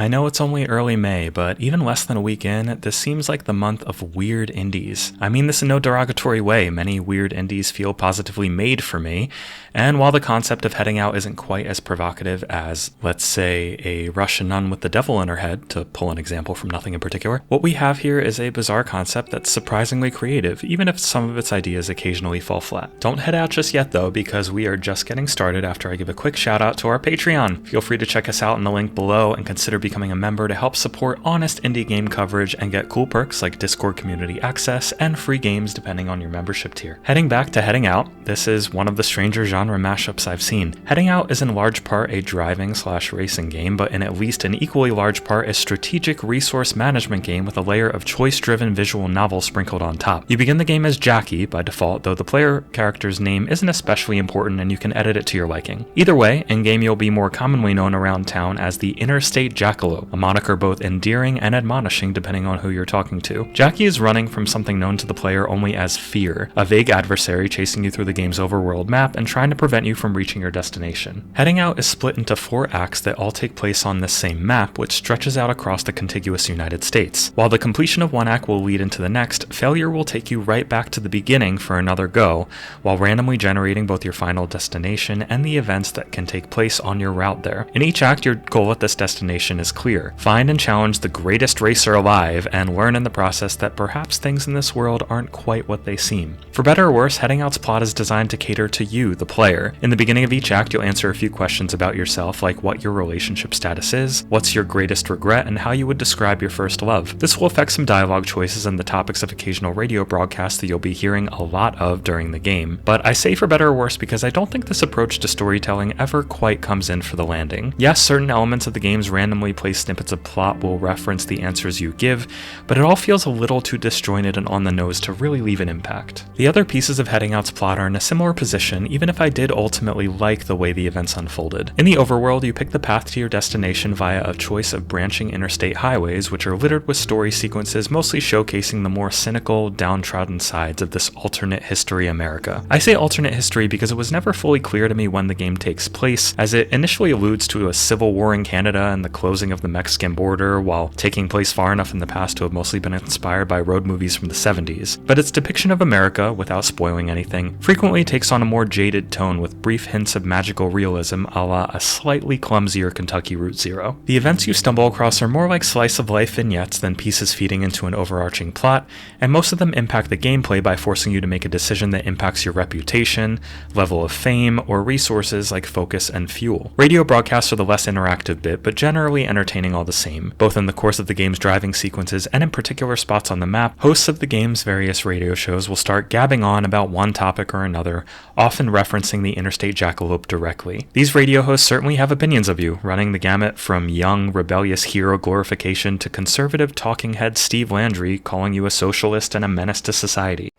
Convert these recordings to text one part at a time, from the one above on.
I know it's only early May, but even less than a week in, this seems like the month of weird indies. I mean this in no derogatory way, many weird indies feel positively made for me, and while the concept of heading out isn't quite as provocative as, let's say, a Russian nun with the devil in her head, to pull an example from nothing in particular, what we have here is a bizarre concept that's surprisingly creative, even if some of its ideas occasionally fall flat. Don't head out just yet though, because we are just getting started after I give a quick shout out to our Patreon. Feel free to check us out in the link below and consider becoming a member to help support honest indie game coverage and get cool perks like Discord community access and free games depending on your membership tier. Heading back to Heading Out, this is one of the stranger genre mashups I've seen. Heading Out is in large part a driving/racing game, but in at least an equally large part a strategic resource management game with a layer of choice-driven visual novel sprinkled on top. You begin the game as Jackie by default, though the player character's name isn't especially important and you can edit it to your liking. Either way, in-game you'll be more commonly known around town as the Interstate Jackalope, a moniker both endearing and admonishing depending on who you're talking to. Jackie is running from something known to the player only as Fear, a vague adversary chasing you through the game's overworld map and trying to prevent you from reaching your destination. Heading Out is split into 4 acts that all take place on this same map, which stretches out across the contiguous United States. While the completion of one act will lead into the next, failure will take you right back to the beginning for another go, while randomly generating both your final destination and the events that can take place on your route there. In each act, your goal at this destination is clear. Find and challenge the greatest racer alive, and learn in the process that perhaps things in this world aren't quite what they seem. For better or worse, Heading Out's plot is designed to cater to you, the player. In the beginning of each act, you'll answer a few questions about yourself, like what your relationship status is, what's your greatest regret, and how you would describe your first love. This will affect some dialogue choices and the topics of occasional radio broadcasts that you'll be hearing a lot of during the game, but I say for better or worse because I don't think this approach to storytelling ever quite comes in for the landing. Yes, certain elements of the game's randomly placed snippets of plot will reference the answers you give, but it all feels a little too disjointed and on the nose to really leave an impact. The other pieces of Heading Out's plot are in a similar position, even if I did ultimately like the way the events unfolded. In the overworld, you pick the path to your destination via a choice of branching interstate highways, which are littered with story sequences mostly showcasing the more cynical, downtrodden sides of this alternate history America. I say alternate history because it was never fully clear to me when the game takes place, as it initially alludes to a civil war in Canada and the closing of the Mexican border, while taking place far enough in the past to have mostly been inspired by road movies from the 70s. But its depiction of America, without spoiling anything, frequently takes on a more jaded tone with brief hints of magical realism a la a slightly clumsier Kentucky Route Zero. The events you stumble across are more like slice-of-life vignettes than pieces feeding into an overarching plot, and most of them impact the gameplay by forcing you to make a decision that impacts your reputation, level of fame, or resources like focus and fuel. Radio broadcasts are the less interactive bit, but generally entertaining all the same. Both in the course of the game's driving sequences and in particular spots on the map, hosts of the game's various radio shows will start gabbing on about one topic or another, often referencing the Interstate Jackalope directly. These radio hosts certainly have opinions of you, running the gamut from young, rebellious hero glorification to conservative talking head Steve Landry calling you a socialist and a menace to society.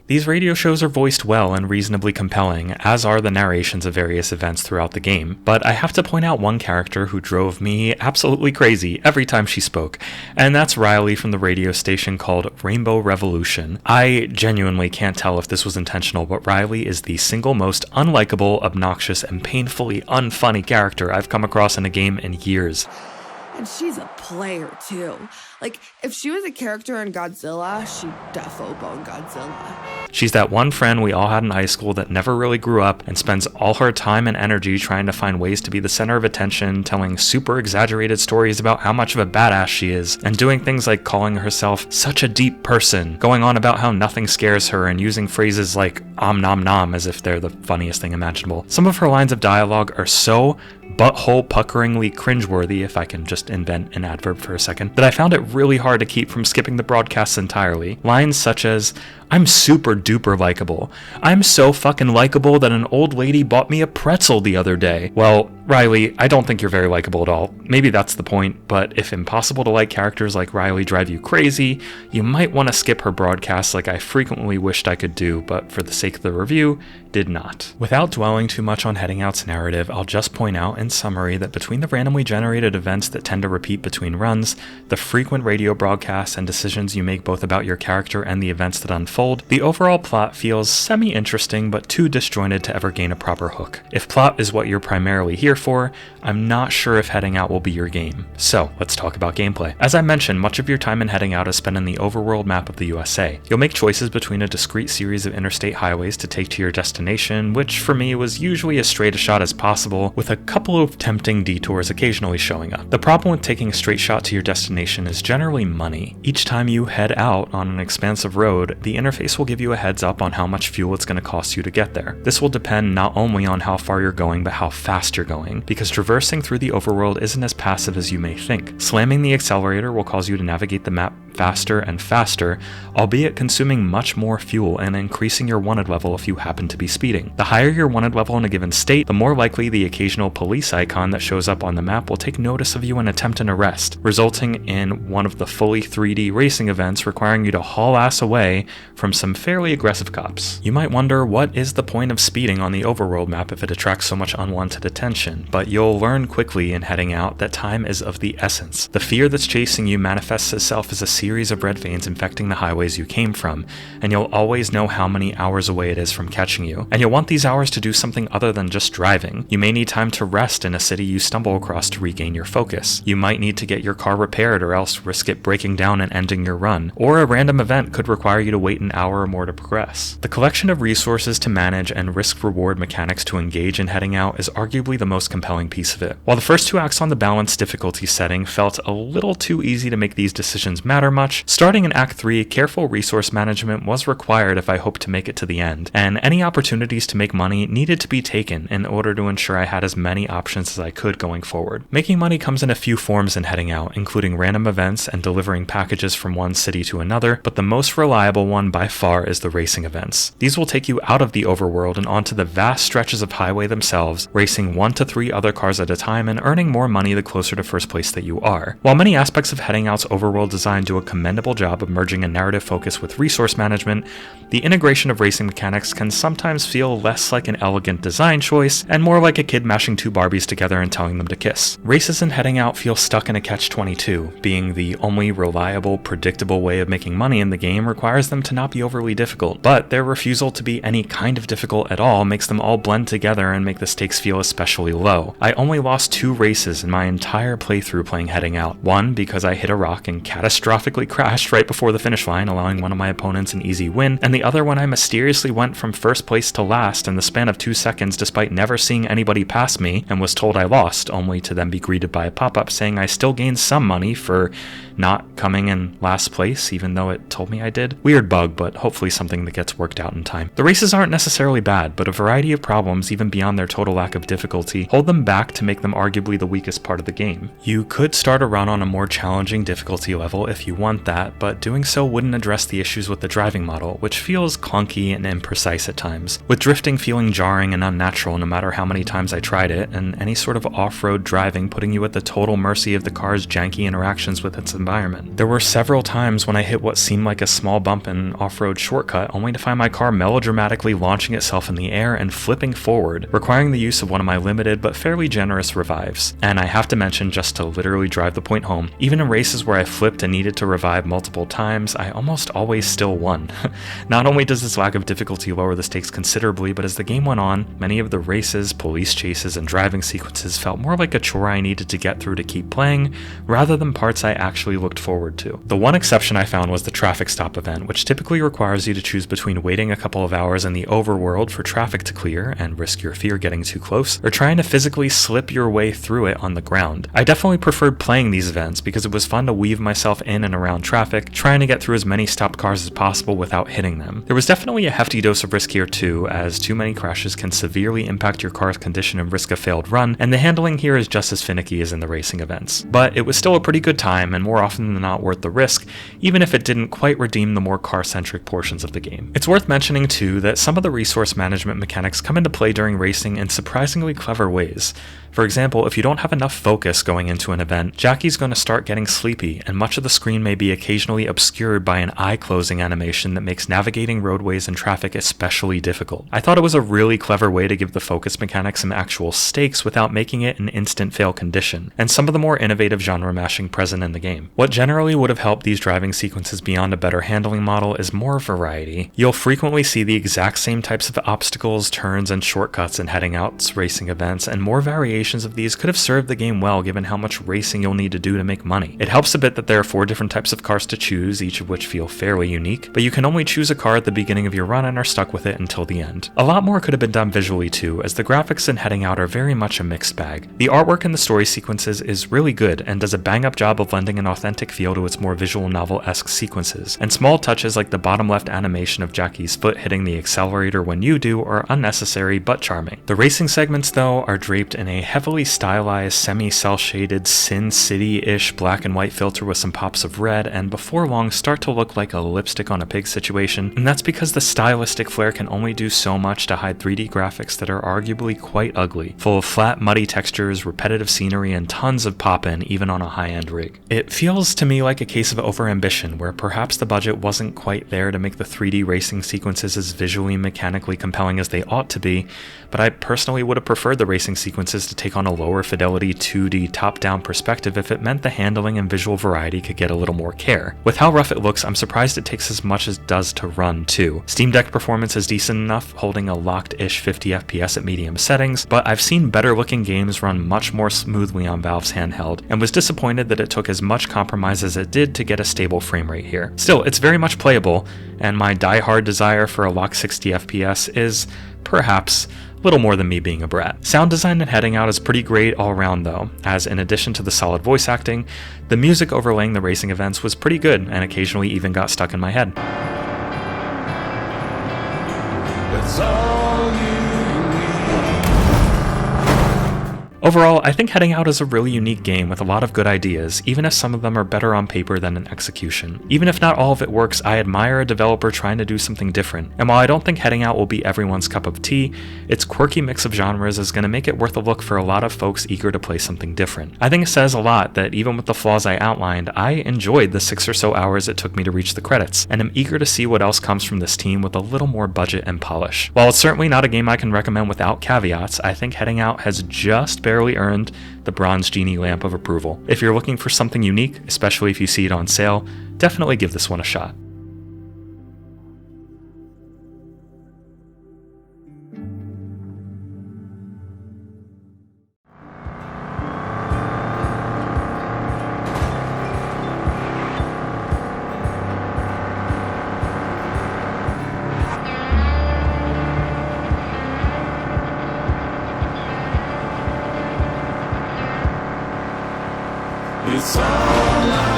These radio shows are voiced well and reasonably compelling, as are the narrations of various events throughout the game, but I have to point out one character who drove me absolutely crazy every time she spoke, and that's Riley from the radio station called Rainbow Revolution. I genuinely can't tell if this was intentional, but Riley is the single most unlikable, obnoxious, and painfully unfunny character I've come across in a game in years. And she's a player, too. Like, if she was a character in Godzilla, she'd defo bone Godzilla. She's that one friend we all had in high school that never really grew up and spends all her time and energy trying to find ways to be the center of attention, telling super exaggerated stories about how much of a badass she is, and doing things like calling herself such a deep person, going on about how nothing scares her, and using phrases like om nom nom as if they're the funniest thing imaginable. Some of her lines of dialogue are so butthole puckeringly cringeworthy, if I can just invent an adverb for a second, that I found it really hard to keep from skipping the broadcasts entirely. Lines such as, "I'm super duper likable. I'm so fucking likable that an old lady bought me a pretzel the other day." Well, Riley, I don't think you're very likable at all. Maybe that's the point, but if impossible to like characters like Riley drive you crazy, you might want to skip her broadcasts like I frequently wished I could do, but for the sake of the review, did not. Without dwelling too much on Heading Out's narrative, I'll just point out in summary that between the randomly generated events that tend to repeat between runs, the frequent radio broadcasts and decisions you make both about your character and the events that unfold, the overall plot feels semi-interesting but too disjointed to ever gain a proper hook. If plot is what you're primarily here for, I'm not sure if Heading Out will be your game. So, let's talk about gameplay. As I mentioned, much of your time in Heading Out is spent in the overworld map of the USA. You'll make choices between a discrete series of interstate highways to take to your destination, which for me was usually as straight a shot as possible, with a couple of tempting detours occasionally showing up. The problem with taking a straight shot to your destination is generally money. Each time you head out on an expansive road, the interface will give you a heads up on how much fuel it's going to cost you to get there. This will depend not only on how far you're going, but how fast you're going, because traversing through the overworld isn't as passive as you may think. Slamming the accelerator will cause you to navigate the map faster and faster, albeit consuming much more fuel and increasing your wanted level if you happen to be speeding. The higher your wanted level in a given state, the more likely the occasional police icon that shows up on the map will take notice of you and attempt an arrest, resulting in one of the fully 3D racing events requiring you to haul ass away from some fairly aggressive cops. You might wonder, what is the point of speeding on the overworld map if it attracts so much unwanted attention? But you'll learn quickly in Heading Out that time is of the essence. The fear that's chasing you manifests itself as a series of red veins infecting the highways you came from, and you'll always know how many hours away it is from catching you. And you'll want these hours to do something other than just driving. You may need time to rest in a city you stumble across to regain your focus. You might need to get your car repaired or else risk it breaking down and ending your run. Or a random event could require you to wait an hour or more to progress. The collection of resources to manage and risk-reward mechanics to engage in Heading Out is arguably the most compelling piece of it. While the first two acts on the balanced difficulty setting felt a little too easy to make these decisions matter much, starting in Act 3, careful resource management was required if I hoped to make it to the end, and any opportunities to make money needed to be taken in order to ensure I had as many options as I could going forward. Making money comes in a few forms in Heading Out, including random events and delivering packages from one city to another, but the most reliable one by far is the racing events. These will take you out of the overworld and onto the vast stretches of highway themselves, racing 1 to 3 other cars at a time and earning more money the closer to first place that you are. While many aspects of Heading Out's overworld design do a commendable job of merging a narrative focus with resource management, the integration of racing mechanics can sometimes feel less like an elegant design choice and more like a kid mashing two Barbies together and telling them to kiss. Races in Heading Out feel stuck in a catch-22, being the only reliable, predictable way of making money in the game requires them to not be overly difficult, but their refusal to be any kind of difficult at all makes them all blend together and make the stakes feel especially low. I only lost 2 races in my entire playthrough playing Heading Out. One because I hit a rock and catastrophically crashed right before the finish line, allowing one of my opponents an easy win, and the other when I mysteriously went from first place to last in the span of 2 seconds despite never seeing anybody pass me and was told I lost, only to then be greeted by a pop-up saying I still gained some money for not coming in last place even though it told me I did. Weird bug, but hopefully something that gets worked out in time. The races aren't necessarily bad, but a variety of problems, even beyond their total lack of difficulty, hold them back to make them arguably the weakest part of the game. You could start a run on a more challenging difficulty level if you want that, but doing so wouldn't address the issues with the driving model, which feels clunky and imprecise at times, with drifting feeling jarring and unnatural no matter how many times I tried it, and any sort of off-road driving putting you at the total mercy of the car's janky interactions with its environment. There were several times when I hit what seemed like a small bump in an off-road shortcut, only to find my car melodramatically launching itself in the air and flipping forward, requiring the use of one of my limited but fairly generous revives. And I have to mention, just to literally drive the point home, even in races where I flipped and needed to revive multiple times, I almost always still won. Not only does this lack of difficulty lower the stakes considerably, but as the game went on, many of the races, police chases, and driving sequences felt more like a chore I needed to get through to keep playing, rather than parts I actually looked forward to. The one exception I found was the traffic stop event, which typically requires you to choose between waiting a couple of hours in the overworld for traffic to clear and risk your fear getting too close, or trying to physically slip your way through it on the ground. I definitely preferred playing these events because it was fun to weave myself in and around traffic, trying to get through as many stopped cars as possible without hitting them. There was definitely a hefty dose of risk here too, as too many crashes can severely impact your car's condition and risk a failed run, and the handling here is just as finicky as in the racing events. But it was still a pretty good time, and more often than not worth the risk, even if it didn't quite redeem the more car-centric portions of the game. It's worth mentioning too that some of the resource management mechanics come into play during racing in surprisingly clever ways. For example, if you don't have enough focus going into an event, Jackie's going to start getting sleepy, and much of the screen may be occasionally obscured by an eye-closing animation that makes navigating roadways and traffic especially difficult. I thought it was a really clever way to give the focus mechanic some actual stakes without making it an instant fail condition, and some of the more innovative genre mashing present in the game. What generally would have helped these driving sequences beyond a better handling model is more variety. You'll frequently see the exact same types of obstacles, turns, and shortcuts in Heading Out's racing events, and more variations of these could have served the game well given how much racing you'll need to do to make money. It helps a bit that there are 4 different types of cars to choose, each of which feel fairly unique, but you can only choose a car at the beginning of your run and are stuck with it until the end. A lot more could have been done visually too, as the graphics in Heading Out are very much a mixed bag. The artwork in the story sequences is really good and does a bang-up job of lending an authentic feel to its more visual novel-esque sequences, and small touches like the bottom left animation of Jackie's foot hitting the accelerator when you do are unnecessary but charming. The racing segments, though, are draped in a heavily stylized, semi-cel-shaded Sin City-ish black and white filter with some pops of red, and before long start to look like a lipstick on a pig situation, and that's because the stylistic flair can only do so much to hide 3D graphics that are arguably quite ugly, full of flat, muddy textures, repetitive scenery, and tons of pop-in even on a high-end rig. It feels to me like a case of overambition, where perhaps the budget wasn't quite there to make the 3D racing sequences as visually and mechanically compelling as they ought to be, but I personally would have preferred the racing sequences to take on a lower fidelity 2D top-down perspective if it meant the handling and visual variety could get a little more care. With how rough it looks, I'm surprised it takes as much as it does to run too. Steam Deck performance is decent enough, holding a locked-ish 50 FPS at medium settings, but I've seen better looking games run much more smoothly on Valve's handheld, and was disappointed that it took as much compromise as it did to get a stable frame rate here. Still, it's very much playable, and my die-hard desire for a locked 60 FPS is, perhaps, little more than me being a brat. Sound design in Heading Out is pretty great all around though, as in addition to the solid voice acting, the music overlaying the racing events was pretty good and occasionally even got stuck in my head. That's all you need. Overall, I think Heading Out is a really unique game with a lot of good ideas, even if some of them are better on paper than in execution. Even if not all of it works, I admire a developer trying to do something different, and while I don't think Heading Out will be everyone's cup of tea, its quirky mix of genres is going to make it worth a look for a lot of folks eager to play something different. I think it says a lot that even with the flaws I outlined, I enjoyed the 6 or so hours it took me to reach the credits, and am eager to see what else comes from this team with a little more budget and polish. While it's certainly not a game I can recommend without caveats, I think Heading Out has just barely earned the Bronze Genie lamp of approval. If you're looking for something unique, especially if you see it on sale, definitely give this one a shot. It's all